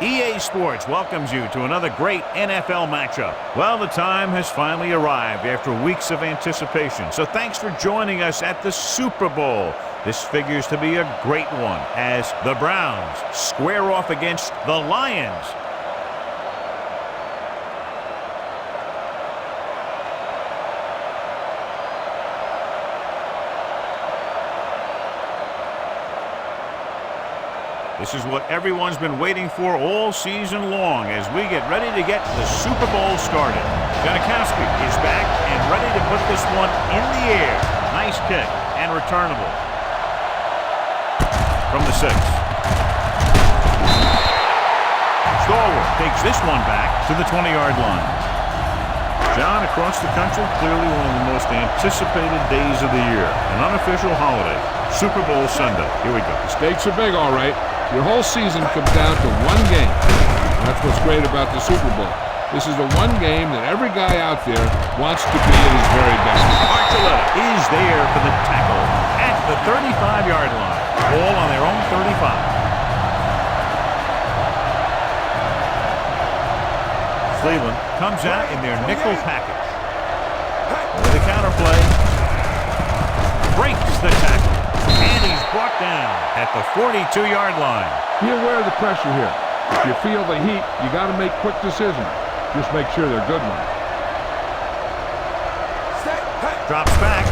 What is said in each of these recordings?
EA Sports welcomes you to another great NFL matchup. Well, the time has finally arrived after weeks of anticipation, so thanks for joining us at the Super Bowl. This figures to be a great one as the Browns square off against the Lions. This is what everyone's been waiting for all season long as we get ready to get the Super Bowl started. Janikowski is back and ready to put this one in the air. Nice kick and returnable. From the 6. Stallworth takes this one back to the 20-yard line. John, across the country, clearly one of the most anticipated days of the year. An unofficial holiday. Super Bowl Sunday. Here we go. The stakes are big, all right. Your whole season comes down to one game. That's what's great about the Super Bowl. This is the one game that every guy out there wants to be at his very best. Archuleta is there for the tackle at the 35-yard line. Ball on their own 35. Cleveland comes out in their nickel package. With a counterplay. Breaks the tackle. And he's brought down at the 42-yard line. Be aware of the pressure here. If you feel the heat, you got to make quick decisions. Just make sure they're good ones. Drops back.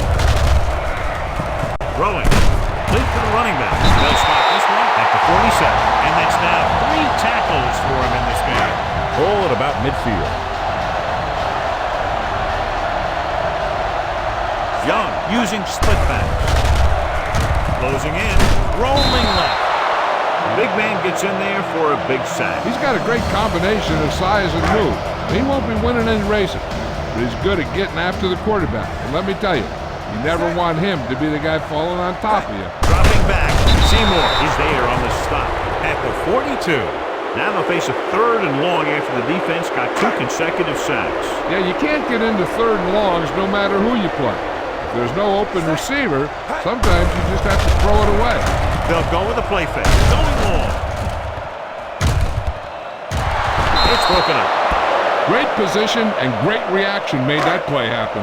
Rolling. Complete for the running back. They'll spot this one at the 47. And that's now 3 tackles for him in this game. Ball at about midfield. Young using split backs. Closing in, rolling left. The big man gets in there for a big sack. He's got a great combination of size and move. He won't be winning any races, but he's good at getting after the quarterback. And let me tell you, you never want him to be the guy falling on top of you. Dropping back, Seymour is there on the stop at the 42. Now they'll face a 3rd and long after the defense got 2 consecutive sacks. Yeah, you can't get into 3rd and longs no matter who you play. If there's no open receiver, sometimes you just have to throw it away. They'll go with a play fake. Going long. It's broken up. Great position and great reaction made that play happen.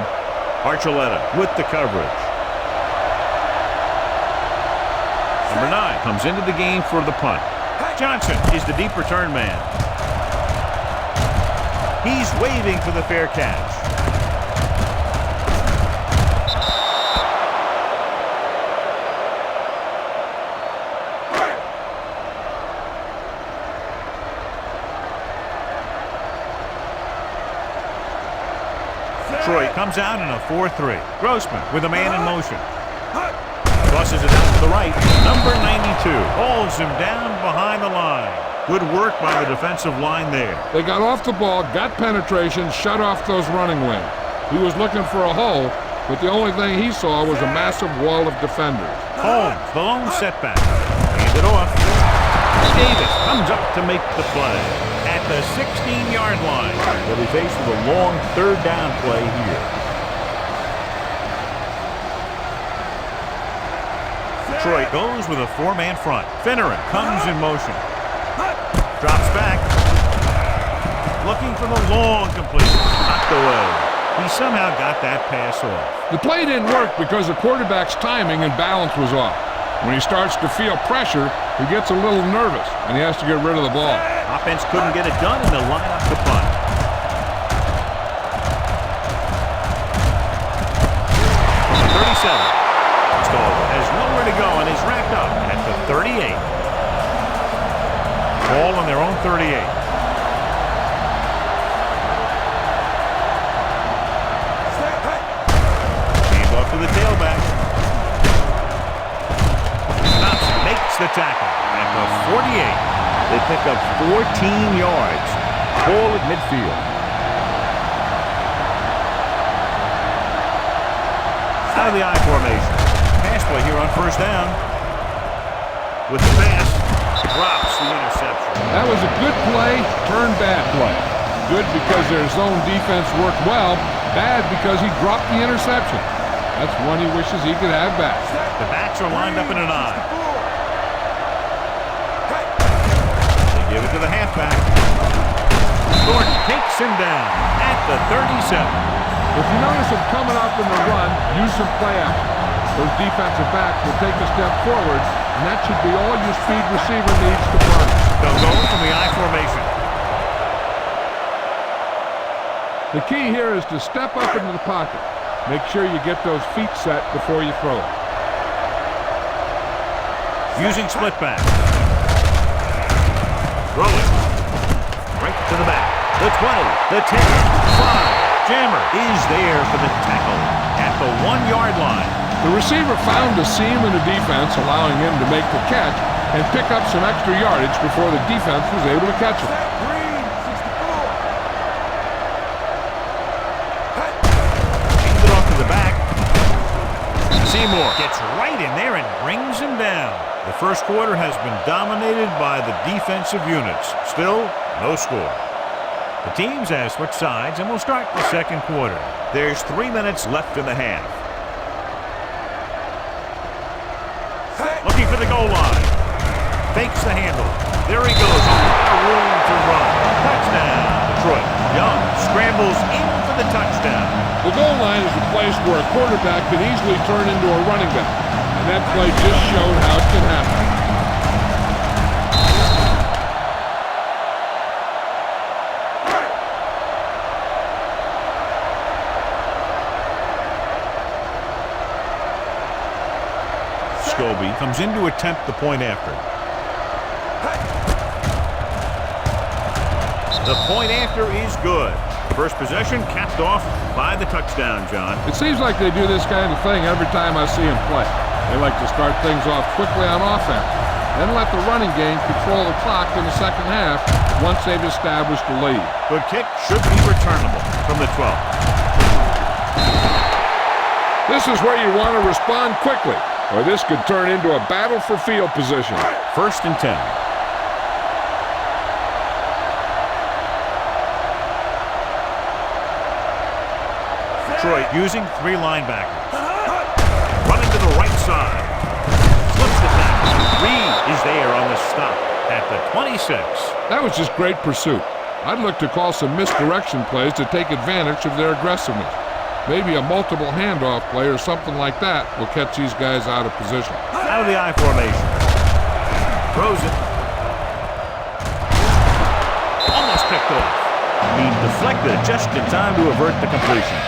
Archuleta with the coverage. Number 9 comes into the game for the punt. Johnson is the deep return man. He's waving for the fair catch. Detroit comes out in a 4-3. Grossman with a man in motion. Crosses it out to the right. Number 92 holds him down behind the line. Good work by the defensive line there. They got off the ball, got penetration, shut off those running lanes. He was looking for a hole, but the only thing he saw was a massive wall of defenders. Holmes, the lone setback. Hand it off. Davis comes up to make the play at the 16-yard line. They'll be faced with a long 3rd down play here. Detroit goes with a 4-man front. Finneran comes in motion. Drops back. Looking for the long completion. Knocked away. He somehow got that pass off. The play didn't work because the quarterback's timing and balance was off. When he starts to feel pressure, he gets a little nervous, and he has to get rid of the ball. Offense couldn't get it done, and they'll line up the punt. From the 37. Stallworth has nowhere to go and is wrapped up at the 38. Ball on their own 38. Hand off to the tailback. The tackle at the 48. They pick up 14 yards. Ball at midfield. Out of the I formation. Pass play here on 1st down. With the pass, drops the interception. That was a good play, turned bad play. Good because their zone defense worked well. Bad because he dropped the interception. That's one he wishes he could have back. The backs are lined up in an I. Give it to the halfback. back. Gordon takes him down at the 37. If you notice him coming up in the run, use some play action. Those defensive backs will take a step forward, and that should be all your speed receiver needs to run. They'll go from the I formation. The key here is to step up into the pocket. Make sure you get those feet set before you throw it. Using split back. Throwing. Right to the back. The 20, the 10, 5. Jammer is there for the tackle at the 1-yard line. The receiver found a seam in the defense, allowing him to make the catch and pick up some extra yardage before the defense was able to catch him. Hands it off to the back. Seymour gets right in there and brings him down. The first quarter has been dominated by the defensive units. Still, no score. The teams have switched sides and will start the second quarter. There's 3 minutes left in the half. Looking for the goal line. Fakes the handle. There he goes. A lot of room to run. Touchdown, Detroit. Young scrambles in for the touchdown. The goal line is a place where a quarterback can easily turn into a running back. And that play just showed how it can happen. Scobie comes in to attempt the point after. The point after is good. First possession capped off by the touchdown, John. It seems like they do this kind of thing every time I see them play. They like to start things off quickly on offense, then let the running game control the clock in the second half once they've established the lead. Good kick should be returnable from the 12. This is where you want to respond quickly, or this could turn into a battle for field position. 1st and 10. Detroit using 3 linebackers. Running to the right side. Slips it back. Reed is there on the stop at the 26. That was just great pursuit. I'd look to call some misdirection plays to take advantage of their aggressiveness. Maybe a multiple handoff play or something like that will catch these guys out of position. Out of the I formation. Throws it. Almost picked off. He deflected it just in time to avert the completion.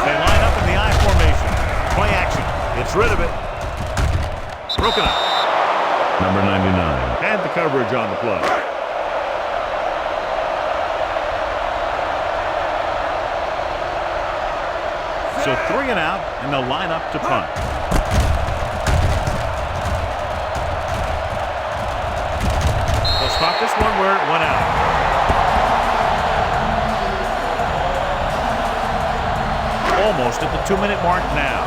They line up in the I formation. Play action. Gets rid of it. Broken up. Number 99. And the coverage on the play. So 3 and out, and they'll line up to punt. They'll spot this one where it went out. Almost at the 2-minute mark now.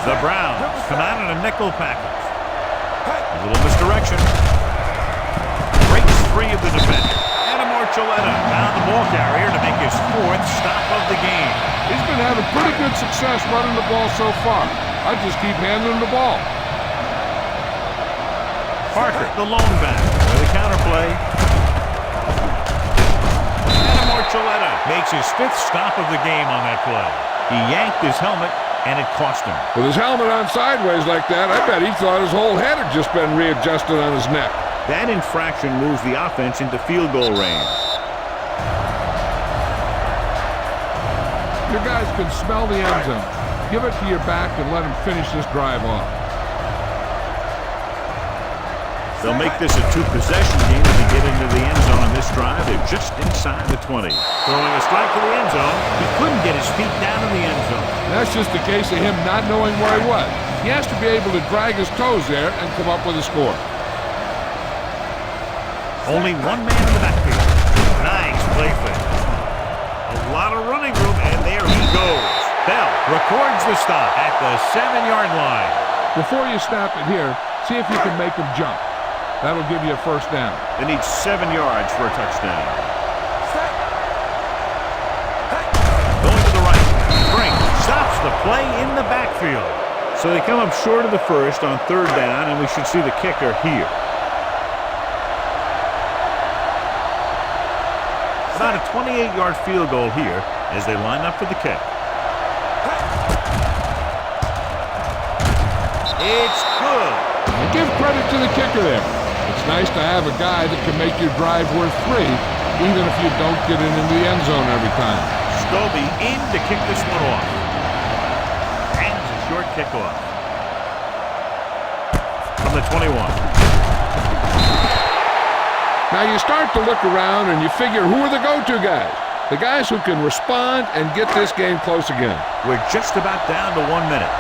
The Browns come out in a nickel package. A little misdirection. Breaks free of the defender. And Marcelletta found the ball carrier to make his 4th stop of the game. He's been having pretty good success running the ball so far. I just keep handing him the ball. Parker, the lone back, with a counterplay. And Marcelletta makes his 5th stop of the game on that play. He yanked his helmet, and it cost him. With his helmet on sideways like that, I bet he thought his whole head had just been readjusted on his neck. That infraction moves the offense into field goal range. Your guys can smell the end zone. Give it to your back and let him finish this drive off. They'll make this a 2-possession game if they get into the end zone on this drive. They're just inside the 20. Throwing a strike to the end zone. He couldn't get his feet down in the end zone. That's just a case of him not knowing where he was. He has to be able to drag his toes there and come up with a score. Only one man in the backfield. Nice play fake. A lot of running room, and there he goes. Bell records the stop at the 7-yard line. Before you snap it here, see if you can make him jump. That'll give you a 1st down. They need 7 yards for a touchdown. Going to the right. Play in the backfield. So they come up short of the first on third down, and we should see the kicker here. About a 28-yard field goal here as they line up for the kick. It's good. And give credit to the kicker there. It's nice to have a guy that can make your drive worth 3, even if you don't get it into the end zone every time. Scobie in to kick this one off. And it's a short kickoff. From the 21. Now you start to look around and you figure, who are the go-to guys? The guys who can respond and get this game close again. We're just about down to 1 minute.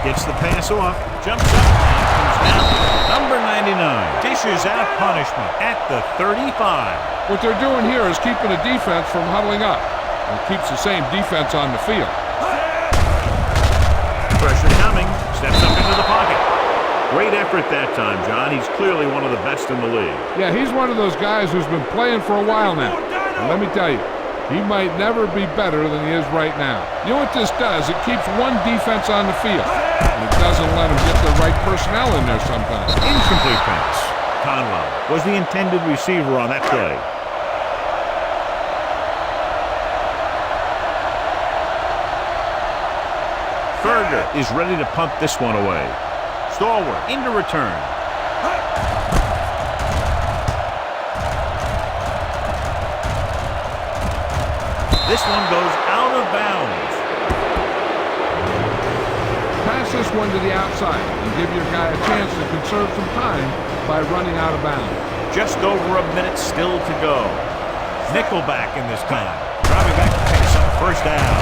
Gets the pass off, jumps up, and comes down. Number 99 dishes out punishment at the 35. What they're doing here is keeping the defense from huddling up. And keeps the same defense on the field. Pressure coming, steps up into the pocket. Great effort that time, John. He's clearly one of the best in the league. Yeah, he's one of those guys who's been playing for a while now. And let me tell you, he might never be better than he is right now. You know what this does? It keeps one defense on the field. And it doesn't let them get the right personnel in there sometimes. Incomplete pass. Conwell was the intended receiver on that play. Berger is ready to punt this one away. Stallworth into return. This one goes out of bounds. Pass this one to the outside and give your guy a chance to conserve some time by running out of bounds. Just over a minute still to go. Nickelback in this time. Driving back to pick some first down.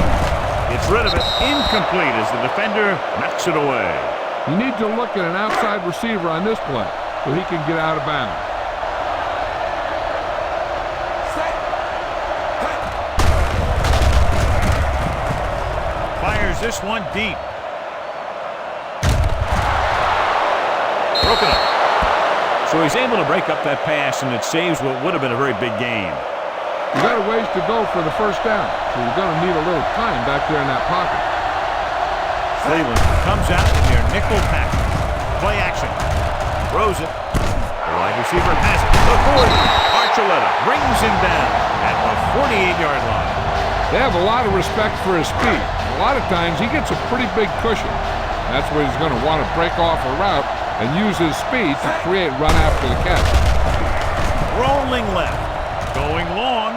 Gets rid of it. Incomplete as the defender knocks it away. You need to look at an outside receiver on this play so he can get out of bounds. Fires this one deep. Broken up. So he's able to break up that pass, and it saves what would have been a very big game. You got a ways to go for the first down, so you're going to need a little time back there in that pocket. Cleveland comes out in their nickel pack. Play action. Throws it. The wide receiver has it. The 40. Archuleta brings him down at the 48-yard line. They have a lot of respect for his speed. A lot of times he gets a pretty big cushion. That's where he's going to want to break off a route and use his speed to create run after the catch. Rolling left. Going long.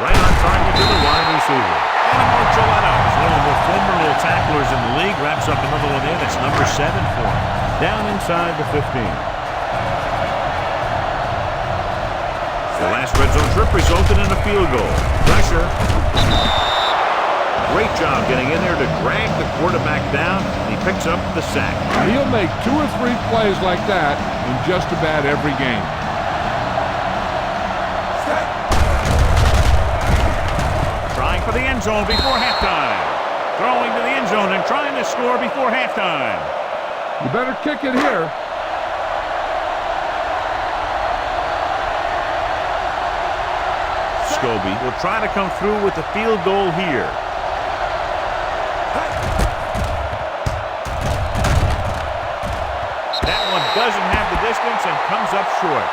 Right on target to the wide receiver. And Archuleta is one of the more formidable tacklers in the league. Wraps up another one there. That's number 7 for him. Down inside the 15. The last red zone trip resulted in a field goal. Pressure. Great job getting in there to drag the quarterback down, and he picks up the sack. He'll make 2 or 3 plays like that in just about every game. Trying for the end zone before halftime. Throwing to the end zone and trying to score before halftime. You better kick it here. Scobie will try to come through with the field goal here. That one doesn't have the distance and comes up short.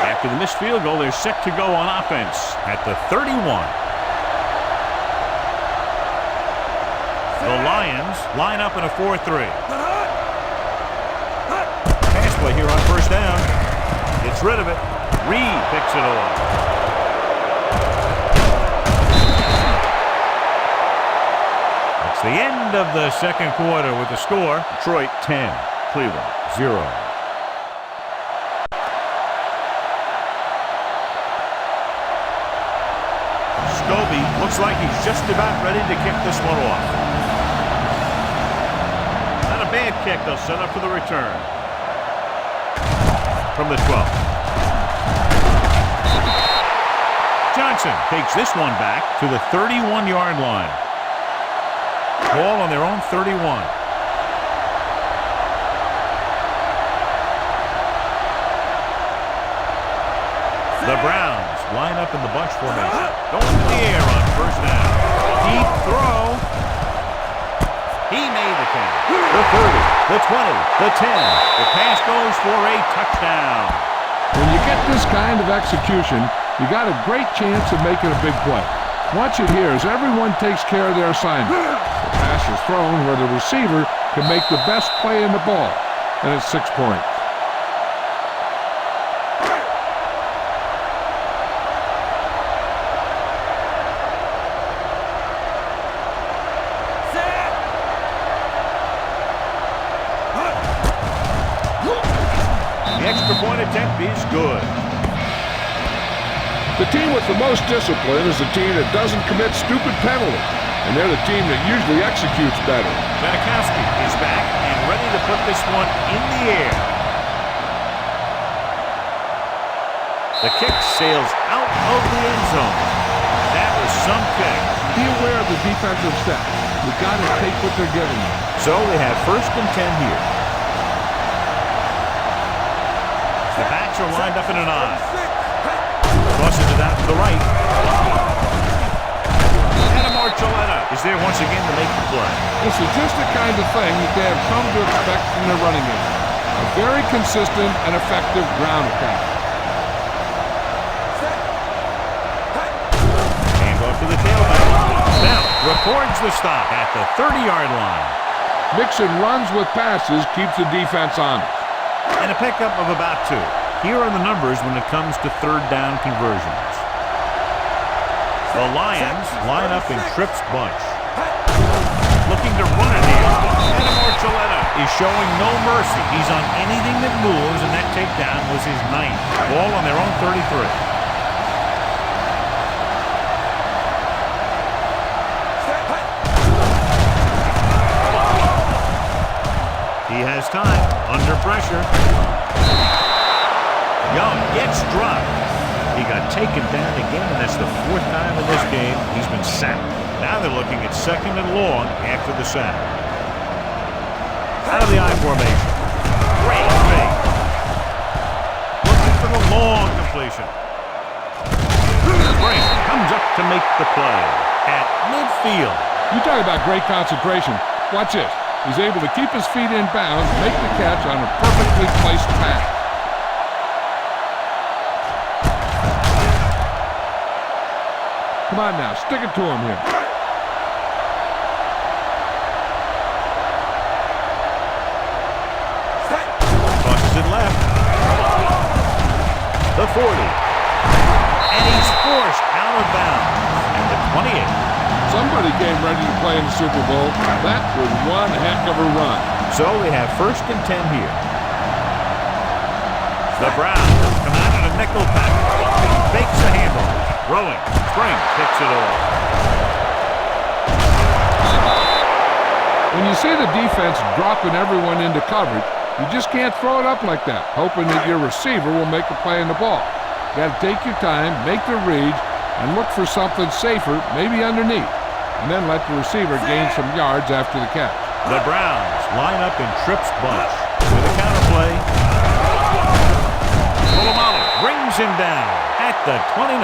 After the missed field goal, they're set to go on offense at the 31. The Lions line up in a 4-3. Pass play here on first down. Gets rid of it. Reed picks it off. It's the end of the second quarter with the score. Detroit 10, Cleveland 0. Scobie looks like he's just about ready to kick this one off. Not a bad kick. They'll set up for the return. From the 12. Johnson takes this one back to the 31-yard line. Ball on their own 31. The Browns line up in the bunch formation. Going to the air on first down. Deep throw. He made the 10. The 30. The 20. The 10. The pass goes for a touchdown. When you get this kind of execution, you got a great chance of making a big play. Watch it here as everyone takes care of their assignment. The pass is thrown where the receiver can make the best play in the ball, and it's 6 points. The extra point attempt is good. The team with the most discipline is the team that doesn't commit stupid penalties, and they're the team that usually executes better. Janikowski is back and ready to put this one in the air. The kick sails out of the end zone. That was some kick. Be aware of the defensive steps. You've got to take what they're giving you. So they have first and 10 here. The backs are lined up in an I. Crosses it out to the right. And Marcelletta is there once again to make the play. This is just the kind of thing that they have come to expect from their running game. A very consistent and effective ground attack. Hand off to the tailback. Now records the stop at the 30-yard line. Mixing runs with passes keeps the defense honest. And a pickup of about 2. Here are the numbers when it comes to third down conversions. The Lions line up in Tripp's bunch. Looking to run it here. And Marcelletta is showing no mercy. He's on anything that moves, and that takedown was his 9th. Ball on their own 33. He has time, under pressure. Young gets dropped. He got taken down again, and that's the 4th time in this game he's been sacked. Now they're looking at 2nd and long after the sack. Out of the I formation. Great fake. Looking for the long completion. Spring comes up to make the play at midfield. You talk about great concentration. Watch this. He's able to keep his feet in bounds, make the catch on a perfectly placed pass. Come on now, stick it to him here. Crosses it left. The 40. And he's forced out of bounds at the 28. Somebody came ready to play in the Super Bowl. That was one heck of a run. So they have first and 10 here. The Browns come out in a nickel pack. Fakes the handle. Throwing. Spring picks it off. When you see the defense dropping everyone into coverage, you just can't throw it up like that, hoping that your receiver will make a play in the ball. You got to take your time, make the reads, and look for something safer, maybe underneath, and then let the receiver gain some yards after the catch. The Browns line up in Tripp's bunch. With a counter play. Polamalu brings him down at the 29.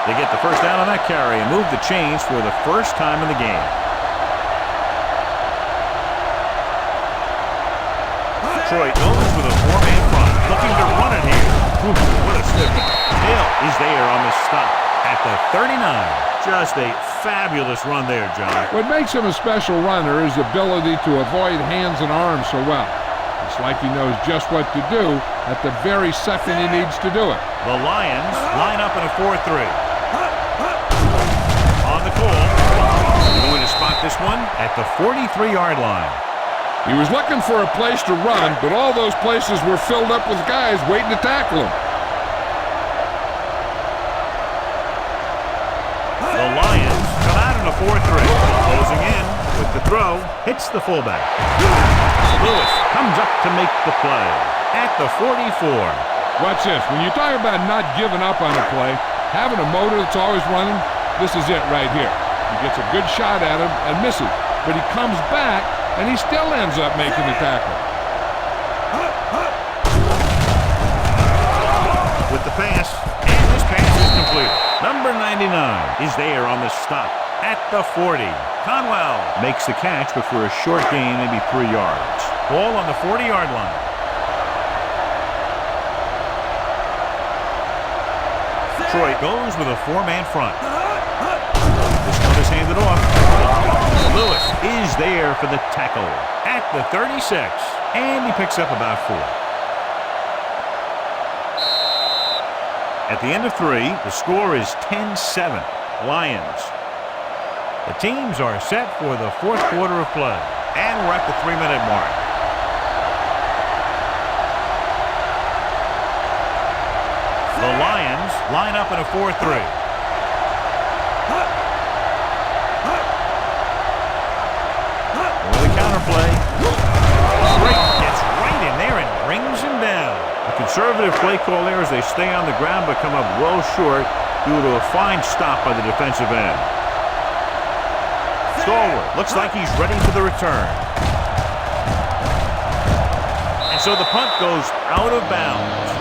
They get the first down on that carry and move the chains for the first time in the game. Detroit goes with a 4-man front, looking to run it here. What a stiff. Hill is there on the stop at the 39. Just a fabulous run there, John. What makes him a special runner is the ability to avoid hands and arms so well. It's like he knows just what to do at the very second he needs to do it. The Lions line up in a 4-3. On the call. Going to spot this one at the 43-yard line. He was looking for a place to run, but all those places were filled up with guys waiting to tackle him. The Lions come out in a 4-3. Closing in with the throw. Hits the fullback. Lewis comes up to make the play at the 44. Watch this. When you talk about not giving up on a play, having a motor that's always running, this is it right here. He gets a good shot at him and misses. but he comes back, and he still ends up making the tackle. With the pass, and this pass is complete. Number 99 is there on the stop at the 40. Conwell makes the catch, but for a short gain, maybe 3 yards. Ball on the 40-yard line. Detroit goes with a 4-man front. This one is handed off. Lewis is there for the tackle at the 36, and he picks up about 4. At the end of 3, the score is 10-7, Lions. The teams are set for the 4th quarter of play, and we're at the 3-minute mark. The Lions line up in a 4-3. With a counterplay. Drake gets right in there and brings him down. A conservative play call there as they stay on the ground but come up well short due to a fine stop by the defensive end. Stallworth looks like he's ready for the return. And so the punt goes out of bounds.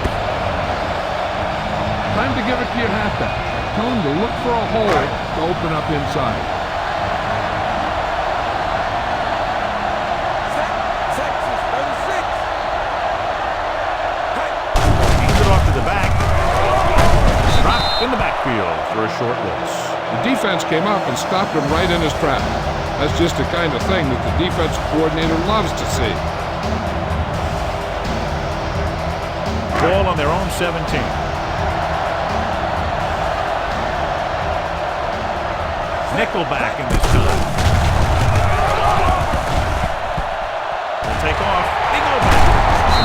Time to give it to your halfback. Tell him to look for a hole to open up inside. Hands it off to the back. Dropped in the backfield for a short loss. The defense came up and stopped him right in his tracks. That's just the kind of thing that the defensive coordinator loves to see. Ball on their own 17. Nickelback in this time. They'll take off. They go back.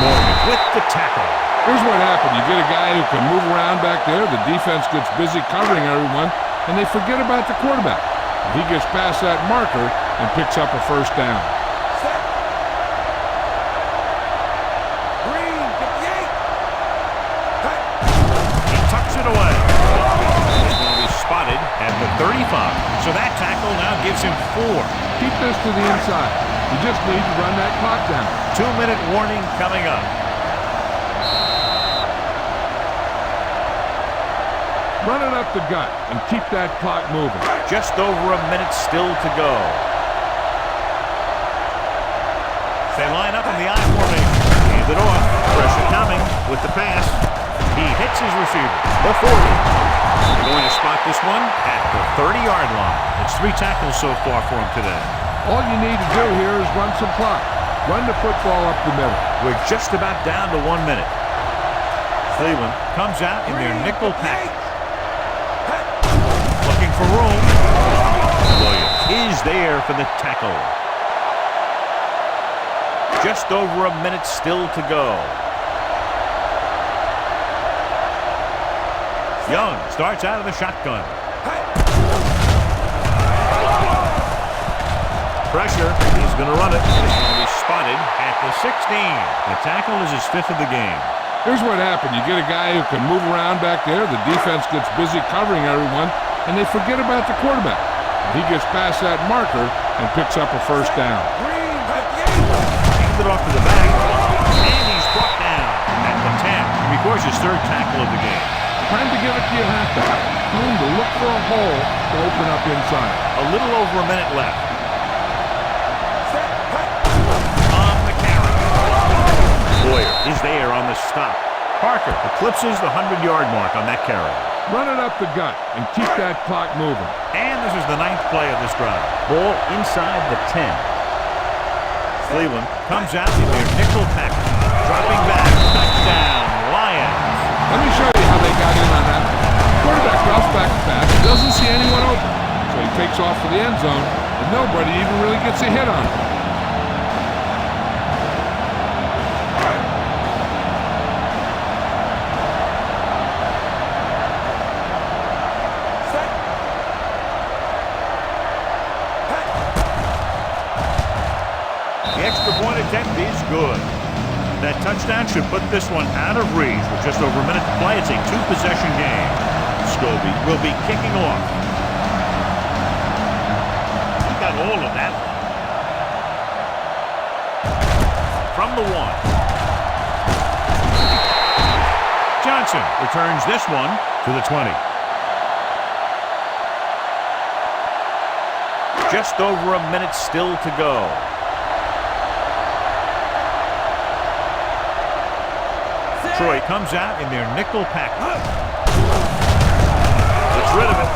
Morgan with the tackle. Here's what happened. You get a guy who can move around back there. The defense gets busy covering everyone, and they forget about the quarterback. He gets past that marker and picks up a first down. He tucks it away. He's going to be spotted at the 35. So that tackle now gives him 4. Keep this to the inside. You just need to run that clock down. 2-minute warning coming up. Run it up the gut and keep that clock moving. Just over a minute still to go. They line up in the I formation. Hand it off. Pressure coming with the pass. He hits his receiver. The 40. They're going to spot this one at the 30-yard line. It's 3 tackles so far for him today. All you need to do here is run some clock. Run the football up the middle. We're just about down to 1 minute. Cleveland comes out in their nickel package. Looking for room. Williams is there for the tackle. Just over a minute still to go. Young starts out of the shotgun. Pressure. He's going to run it. He's going to be spotted at the 16. The tackle is his 5th of the game. Here's what happened. You get a guy who can move around back there. The defense gets busy covering everyone, and they forget about the quarterback. He gets past that marker and picks up a first down. Hands it off to the back, and he's brought down at the 10. Records his 3rd tackle of the game. Time to give it to your halfback. Tell him to look for a hole to open up inside. A little over a minute left. On the carry. Boyer is there on the stop. Parker eclipses the 100-yard mark on that carry. Run it up the gut and keep that clock moving. And this is the 9th play of this drive. Ball inside the 10. Cleveland comes out in their nickel package. Dropping back. Touchdown, Lions. Let me show you how they got in on that. Quarterback drops back to pass. Doesn't see anyone open. So he takes off for the end zone, and nobody even really gets a hit on him. The extra point attempt is good. That touchdown should put this one out of reach with just over a minute to play. It's a 2-possession game. Scobie will be kicking off. He got all of that. the 1. Johnson returns this one to the 20. Just over a minute still to go. Detroit comes out in their nickel package. Gets rid of it.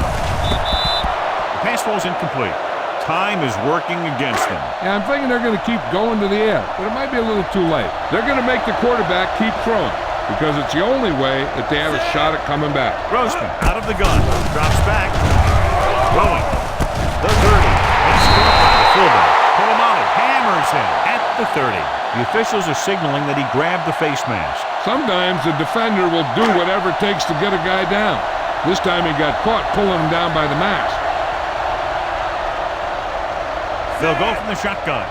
The pass falls incomplete. Time is working against them. Yeah, I'm thinking they're going to keep going to the air, but it might be a little too late. They're going to make the quarterback keep throwing because it's the only way that they have a shot at coming back. Grossman out of the gun. Drops back. Throwing. The 30. It's caught by the fullback. Polamalu hammers him at the 30. The officials are signaling that he grabbed the face mask. Sometimes the defender will do whatever it takes to get a guy down. This time he got caught pulling him down by the mask. They'll go from the shotgun.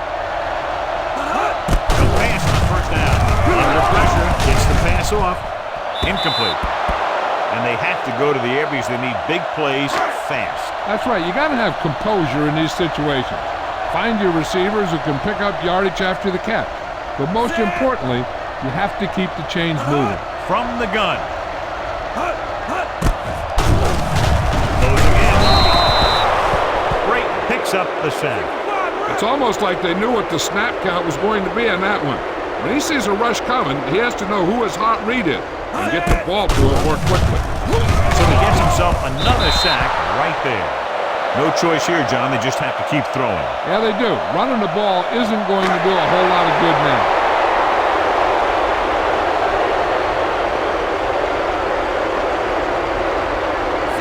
No pass on first down. Under pressure, gets the pass off. Incomplete. And they have to go to the air because they need big plays fast. That's right. You got to have composure in these situations. Find your receivers who can pick up yardage after the catch. But most importantly, you have to keep the chains moving. From the gun. Goes again. Great. Picks up the sack. It's almost like they knew what the snap count was going to be on that one. When he sees a rush coming, he has to know who his hot read is and get the ball to him more quickly. So he gets himself another sack right there. No choice here, John. They just have to keep throwing. Yeah, they do. Running the ball isn't going to do a whole lot of good now.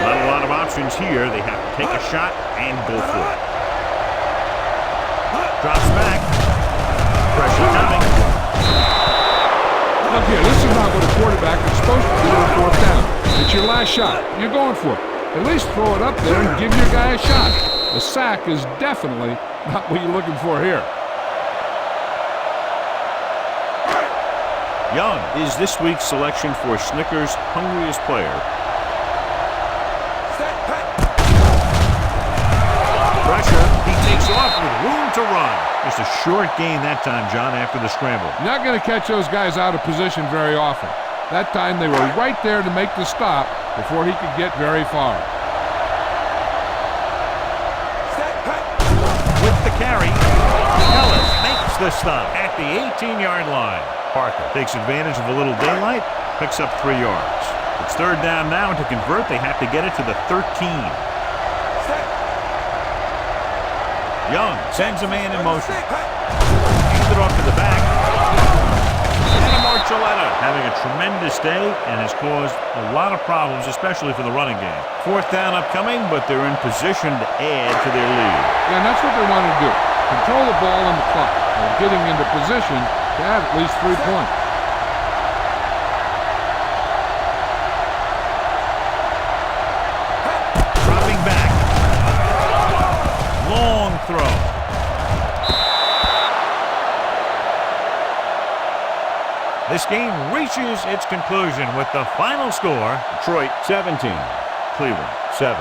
Not a lot of options here. They have to take a shot and go for it. Drops back. Pressure coming. Look here, this is not what a quarterback is supposed to do on fourth down. It's your last shot. You're going for it. At least throw it up there and give your guy a shot. The sack is definitely not what you're looking for here. Young is this week's selection for Snickers' hungriest player. Pressure. He takes off with room to run. Just a short gain that time, John, after the scramble. You're not going to catch those guys out of position very often. That time they were right there to make the stop before he could get very far. With the carry, Ellis makes the stop at the 18-yard line. Parker takes advantage of a little daylight, picks up 3 yards. It's third down now, and to convert, they have to get it to the 13. Young sends a man in motion. Hands it off to the back. And Marcelletta having a tremendous day and has caused a lot of problems, especially for the running game. Fourth down upcoming, but they're in position to add to their lead. Yeah, and that's what they want to do. Control the ball and the clock while getting into position to have at least 3 points. Dropping back. Long throw. This game reaches its conclusion with the final score, Detroit 17, Cleveland 7.